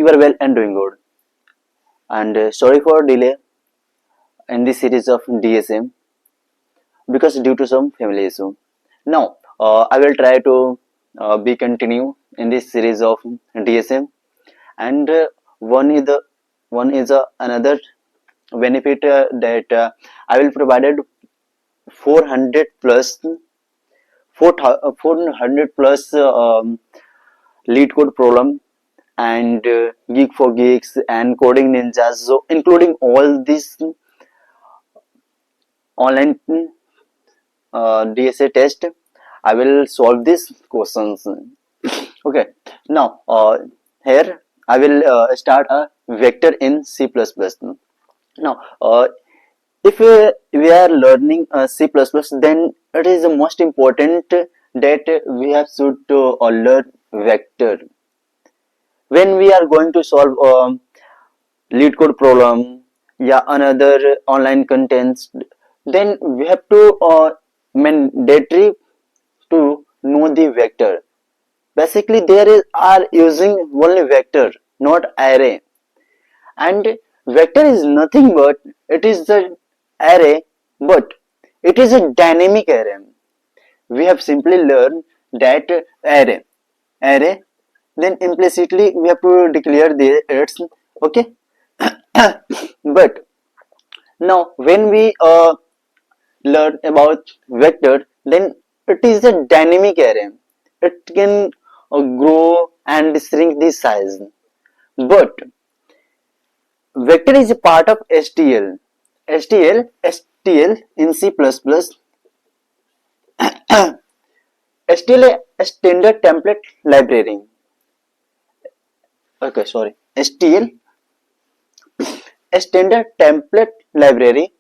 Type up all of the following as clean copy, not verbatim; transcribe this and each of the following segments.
you are well and doing good. And sorry for delay in this series of DSM because due to some family issue. Now I will try to be continue in this series of DSM, and one is another benefit that I will provided 400 plus 400 plus lead code problem and geek for geeks and coding ninjas, so including all these online DSA test, I will solve these questions. Okay, now here I will start a vector in C++. Now if we are learning C++, then it is the most important that we have should learn vector. When we are going to solve lead code problem, yeah, another online contents, then we have to mandatory to know the vector. Basically, are using only vector, not array, and vector is nothing but it is the array, but it is a dynamic array. We have simply learned that array, then implicitly we have to declare the its, okay. But now when we learn about vector, then it is a dynamic array. It can grow and shrink the size, but vector is a part of STL. STL in C++. STL a standard template library. Okay, sorry. STL a standard template library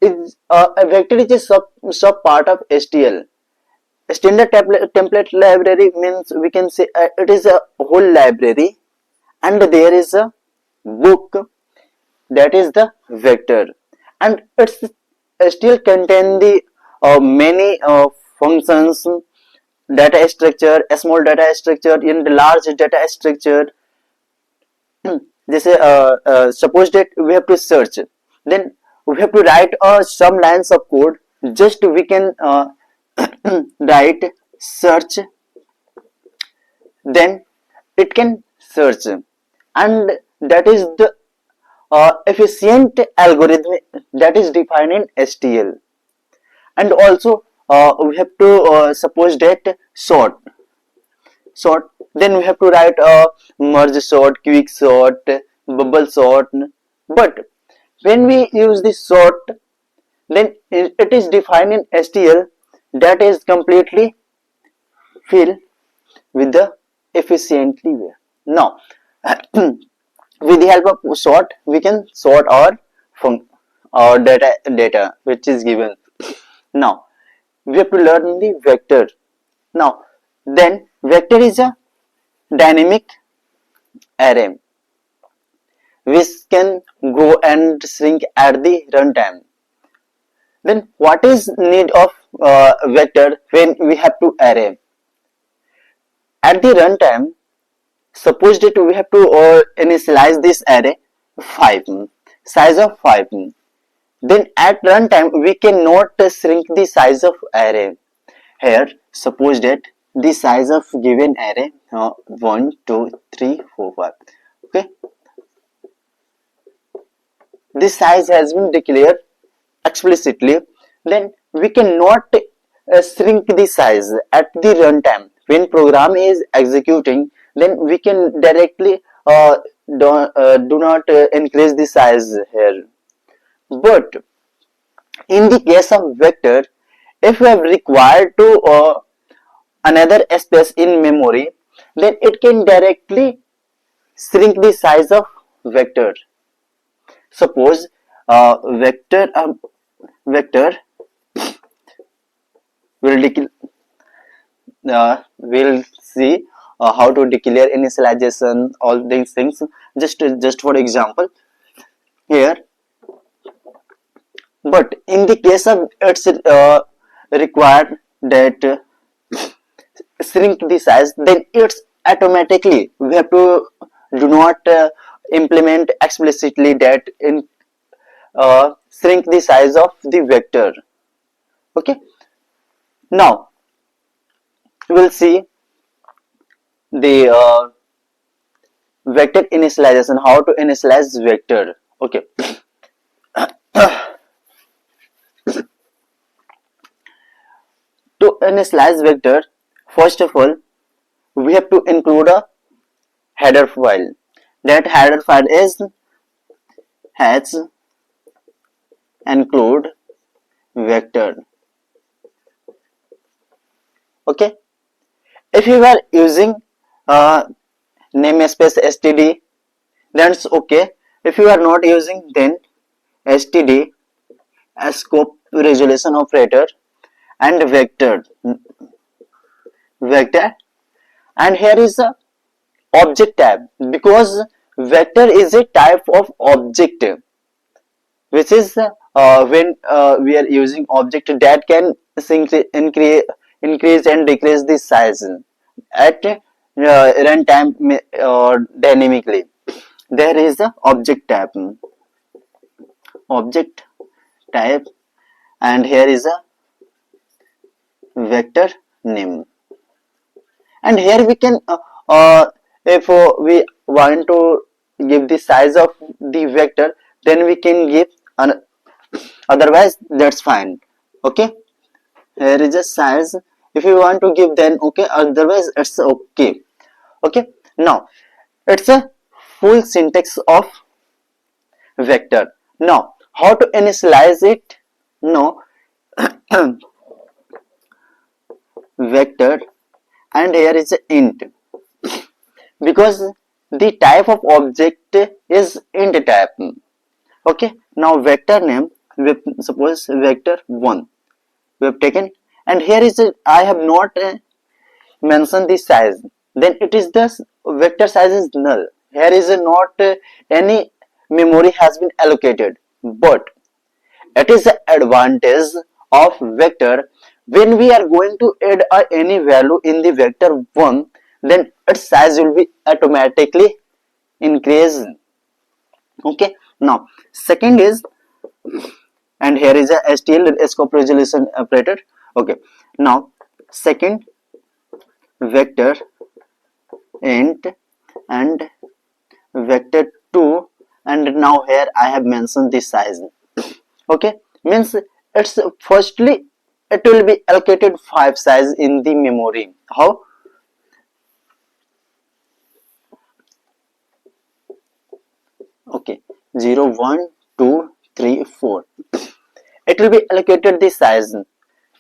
is a vector is a sub part of STL. A standard template library means we can say it is a whole library, and there is a book that is the vector, and it's still contain the many functions, data structure, a small data structure, in the large data structure. This suppose that we have to search, then we have to write some lines of code. Just we can write search, then it can search, and that is the efficient algorithm that is defined in STL. And also we have to suppose that sort, then we have to write merge sort, quick sort, bubble sort. But when we use this sort, then it is defined in STL that is completely fill with the efficiently way. Now with the help of sort, we can sort our data which is given. Now we have to learn the vector. Now then vector is a dynamic array which can grow and shrink at the runtime. Then what is need of vector when we have to array? At the runtime, suppose that we have to initialize this array 5, size of 5. Then at runtime we cannot shrink the size of array. Here suppose that the size of given array 1, 2, 3, 4, 5. Okay, this size has been declared explicitly. Then we cannot shrink the size at the runtime. When program is executing, then we can directly do not increase the size here. But in the case of vector, if we have required to another space in memory, then it can directly shrink the size of vector. Suppose vector will see how to declare initialization, all these things. Just for example here. But in the case of it's required that shrink the size, then it's automatically we have to do not implement explicitly that in shrink the size of the vector. Okay, now we will see the vector initialization, how to initialize vector. Okay, to initialize vector, first of all we have to include a header file. That header file is has include vector. Okay, if you are using uh, namespace std, that's okay. If you are not using, then std scope resolution operator and vector, and here is a object tab, because vector is a type of object, which is when we are using object that can increase and decrease the size at runtime dynamically. There is a object type, and here is a vector name, and here we can if we want to give the size of the vector, then we can give an, otherwise that's fine. Okay, here is a size, if you want to give, then okay, otherwise it's okay. Okay, now it's a full syntax of vector. Now how to initialize it? No, vector, and here is a int, because the type of object is int type. Okay, now vector name, we suppose vector 1 we have taken, and here is a, I have not mentioned the size, then it is the vector size is null. Here is a not any memory has been allocated, but it is the advantage of vector. When we are going to add any value in the vector 1, then its size will be automatically increased. Okay, now second is, and here is a stl scope resolution operator. Okay, now second vector int and vector 2, and now here I have mentioned the size. Okay, means it's firstly it will be allocated 5 size in the memory. How? Okay, 0 1 2 3 4, it will be allocated the size.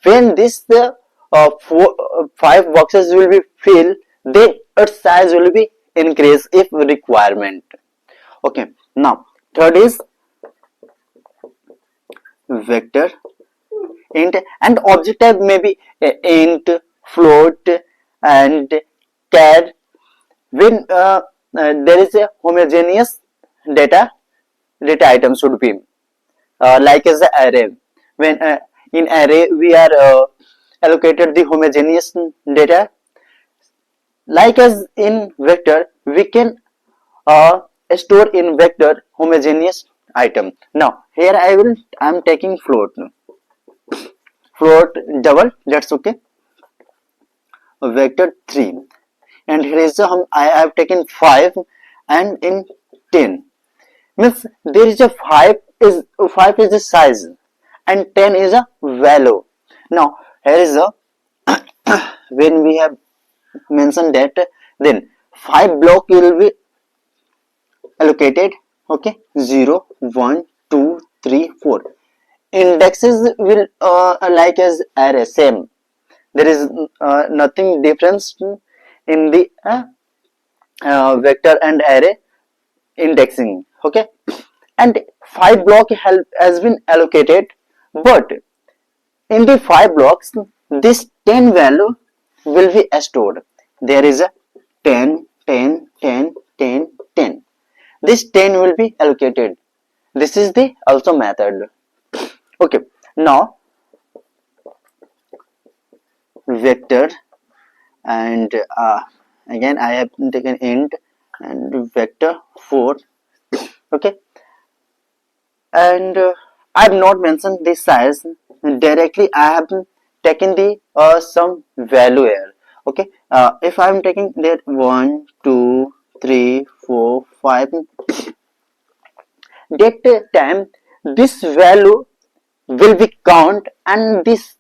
When this 5 boxes will be filled, then its size will be increased if requirement. Okay, now third is vector int, and object type may be int, float, and char. When there is a homogeneous data item should be like as the array. When in array we are allocated the homogeneous data, like as in vector we can store in vector homogeneous item. Now here I am taking float double, that's okay, vector 3, and here is I have taken 5 and in 10, means there is a 5 is the size and 10 is a value. Now here is a when we have mentioned that, then 5 block will be allocated. Okay, 0 1 2 3 4, indexes will like as array same, there is nothing difference in the vector and array indexing. Okay, and 5 block has been allocated, but in the 5 blocks this 10 value will be stored. There is a 10 10 10 10 10, this 10 will be allocated. This is the also method. Okay, now vector, and again I have taken int and vector 4. Okay, and I have not mentioned the size directly. I have taken the some value here. Okay, if I am taking that 1 2 3 4 5, that time this value will be count and this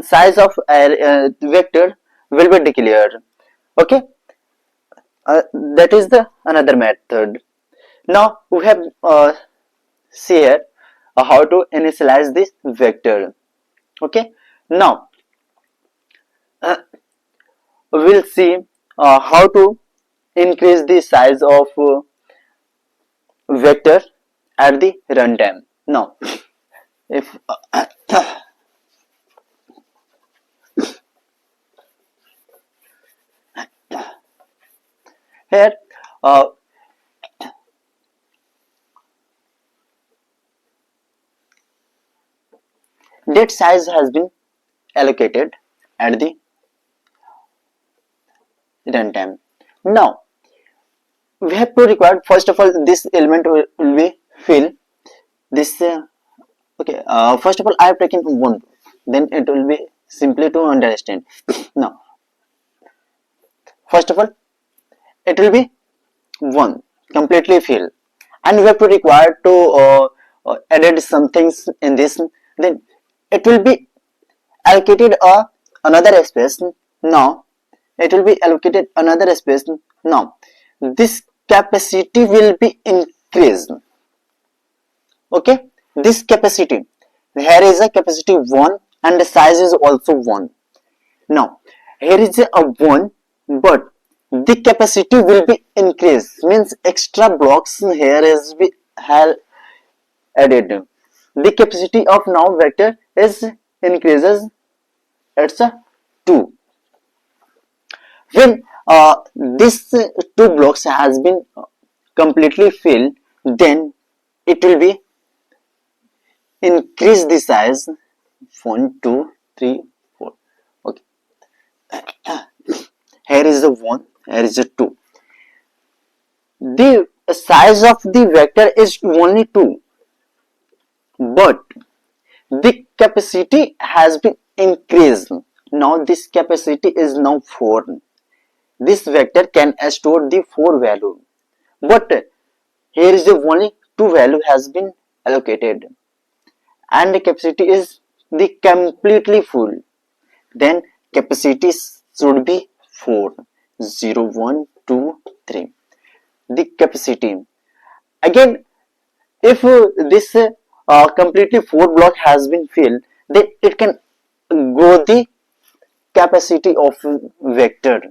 size of vector will be declared. Okay, that is the another method. Now we have see here how to initialize this vector. Okay, now we'll see how to increase the size of vector at the runtime. Now if here uh, that size has been allocated at the runtime. Now we have to require, first of all, this element will be fill this okay, first of all I have taken one, then it will be simply to understand. Now first of all it will be one completely fill, and we have to require to edit some things in this, then it will be allocated another space. Now it will be allocated another space. Now this capacity will be increased. Okay, this capacity, here is a capacity 1 and the size is also 1. Now here is a 1, but the capacity will be increased, means extra blocks here is be have added. The capacity of now vector is increases, it's a 2. When this two blocks has been completely filled, then it will be increase the size 1 2 3 4. Okay, here is the 1, here is the 2. The size of the vector is only 2, but the capacity has been increased. Now this capacity is now 4. This vector can store the 4 value, but here is the only 2 value has been allocated, and the capacity is the completely full. Then capacity should be 4, 0 1 2 3. The capacity again, if this completely 4 block has been filled, then it can go the capacity of vector.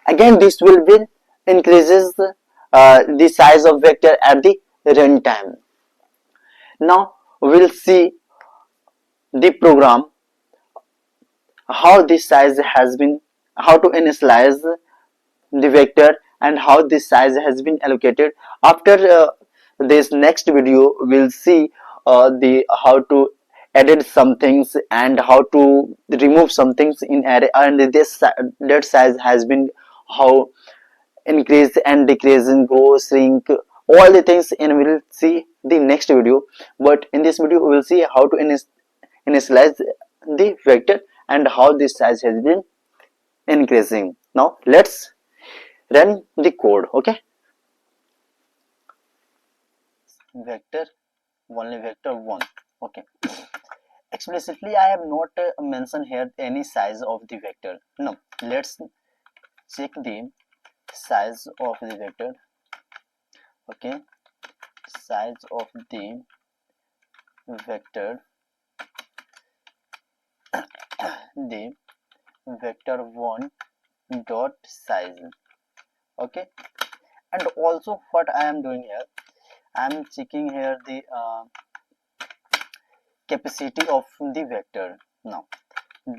Again this will be increases the size of vector at the runtime. Now we'll see the program how this size has been, how to initialize the vector and how this size has been allocated. After this next video we'll see the how to edit some things and how to remove some things in array, and this that size has been how increase and decrease in grow shrink, all the things, and we'll see the next video. But in this video we will see how to initialize the vector and how this size has been increasing. Now let's run the code. Okay, vector only vector 1. Okay, explicitly I have not mentioned here any size of the vector. Now let's check the size of the vector. Okay, size of the vector, the vector 1 dot size. Okay, and also what I am doing here, I am checking here the capacity of the vector. Now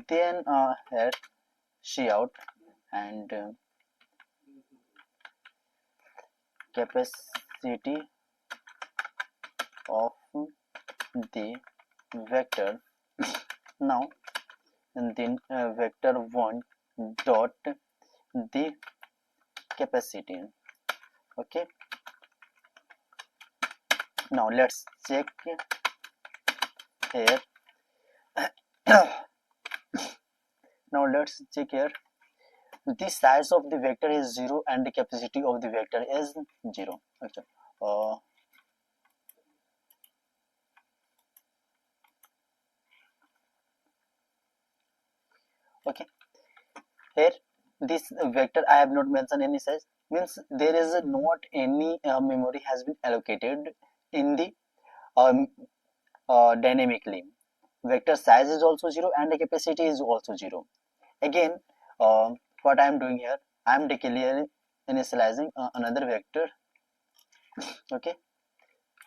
then here cout and capacity of the vector. Now and then vector 1 dot the capacity. Okay, now let's check here. Now let's check here. The size of the vector is 0 and the capacity of the vector is 0. Okay. Okay, here this vector I have not mentioned any size, means there is not any memory has been allocated in the um, dynamically. Vector size is also 0 and the capacity is also 0. Again, what I am doing here, I am declaring initializing another vector. Okay,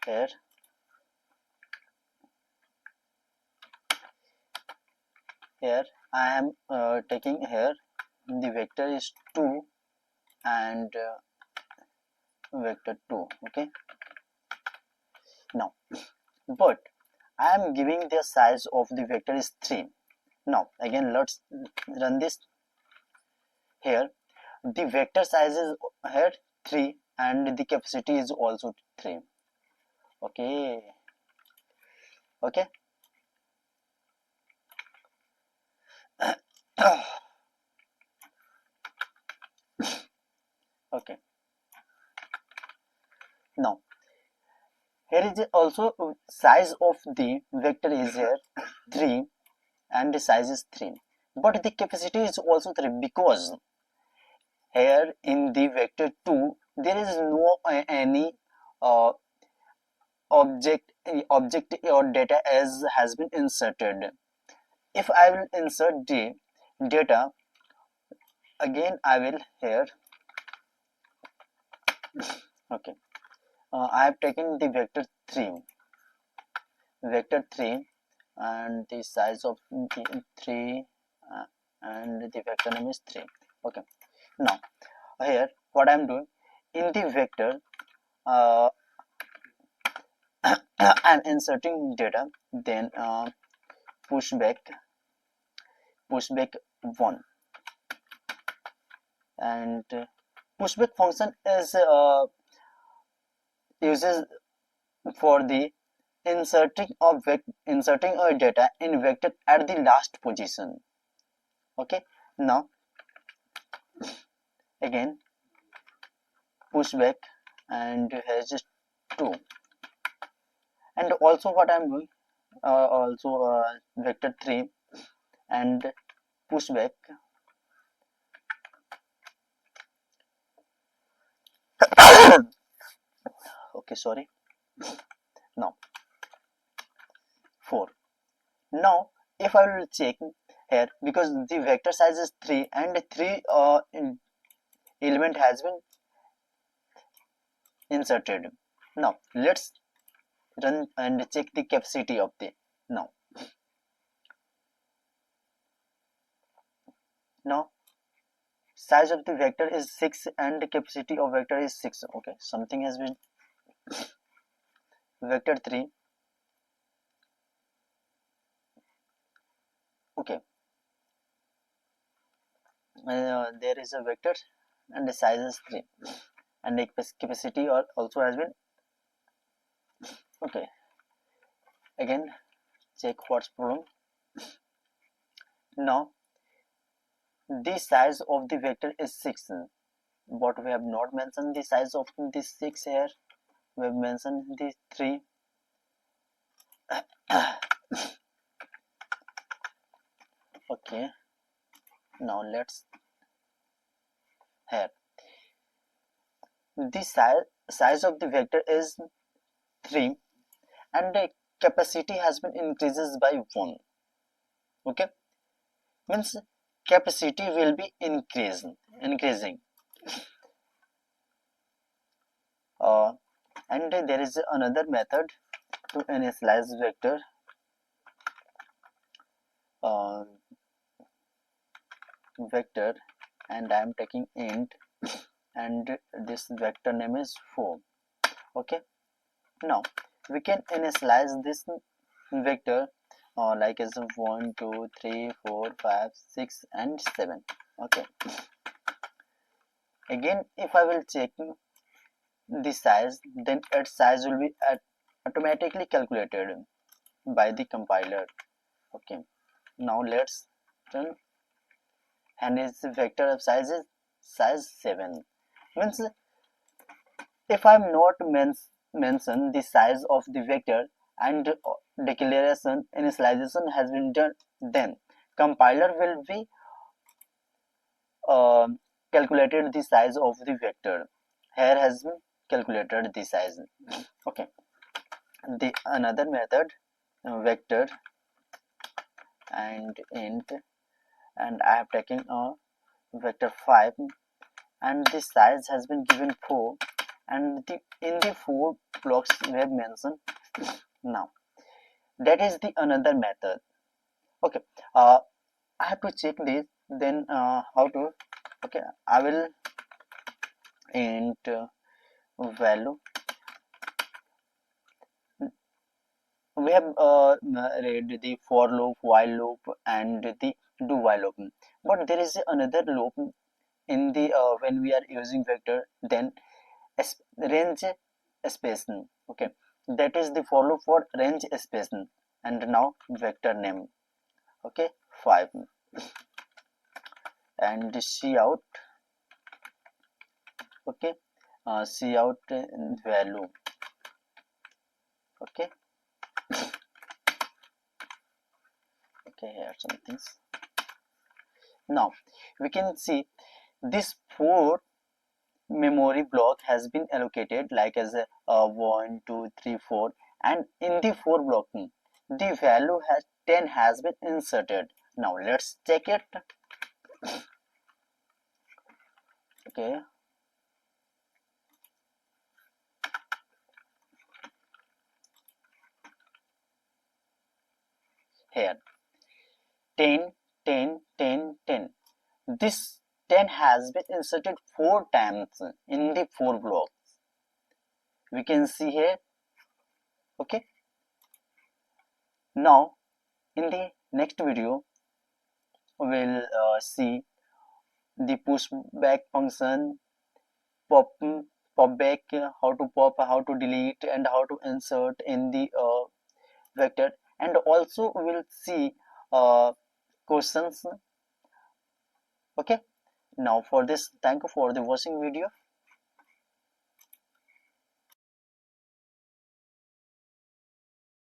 here I am taking here the vector is 2 and vector 2. Okay, now but I am giving the size of the vector is 3. Now again let's run this. Here the vector size is here 3 and the capacity is also 3. Okay, okay. Okay, now here is also size of the vector is here 3 and the size is 3, but the capacity is also 3 because here in the vector 2 there is no any uh, object or data as has been inserted. If I will insert the data, again I will here. Okay, I have taken the vector 3 and the size of the 3 and the vector name is 3. Okay, now here what I am doing in the vector, I am inserting data, then pushback 1, and pushback function is uses for the inserting a data in vector at the last position. Okay, now again pushback and has just 2, and also what I'm doing also vector 3 and pushback okay, sorry. Now 4. Now if I will check here, because the vector size is 3 and 3 element has been inserted. Now let's run and check the capacity of the now size of the vector is 6 and the capacity of vector is 6. Okay, something has been vector 3. Okay, there is a vector and the size is 3 and the capacity also has been. Okay, again check what's problem. Now the size of the vector is 6, but we have not mentioned the size of the 6 here. We have mentioned the 3. Okay, now let's here the size of the vector is 3 and the capacity has been increases by 1. Okay, means capacity will be increasing and there is another method to initialize vector. Vector, and I am taking int and this vector name is 4. Okay, now we can initialize this vector like as 1 2 3 4 5 6 and 7. Okay, Again, if I will check the size, then its size will be automatically calculated by the compiler. Okay, now let's run, and its vector of size is size 7. Means if I'm not mention the size of the vector and declaration initialization has been done, then compiler will be uh, calculated the size of the vector. Here has been calculated the size. Okay, the another method, vector and int, and I have taken a vector 5, and the size has been given 4, and the in the 4 blocks we have mentioned. Now that is the another method. Okay, I have to check this, then how to. Okay, I will int value. We have read the for loop, while loop, and the do while loop, but there is another loop in the when we are using vector, then range spacing. Okay, that is the for loop for range spacing. And now vector name. Okay, 5, and cout. Okay, cout value. Okay, okay, here some things. Now we can see this 4 memory block has been allocated like as a 1 2 3 4, and in the 4 block the value has 10 has been inserted. Now let's check it. Okay, here 10 10 10 10, this 10 has been inserted 4 times in the 4 blocks. We can see here. Okay, now in the next video we'll see the pushback function, pop pop back, how to pop, how to delete, and how to insert in the vector, and also we'll see questions. Okay, now for this, thank you for the watching video.